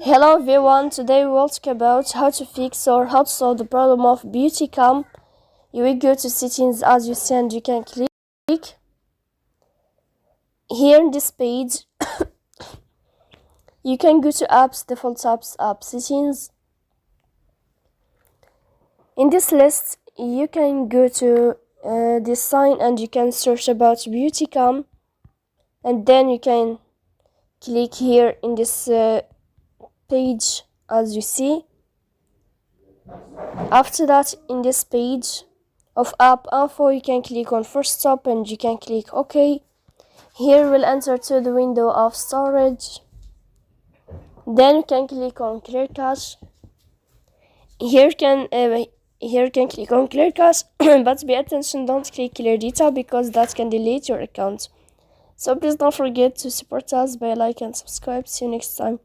Hello everyone, today we will talk about how to fix or how to solve the problem of BeautyCam. You will go to settings as you see and you can click here in this page. You can go to apps, default apps, app settings. In this list you can go to this sign and you can search about BeautyCam, and then you can click here in this page as you see. After that, in this page of app info, you can click on first stop and you can click OK. Here we'll enter to the window of storage. Then you can click on clear cache. Here you can click on clear cache, but be attention, don't click clear data because that can delete your account. So please don't forget to support us by like and subscribe. See you next time.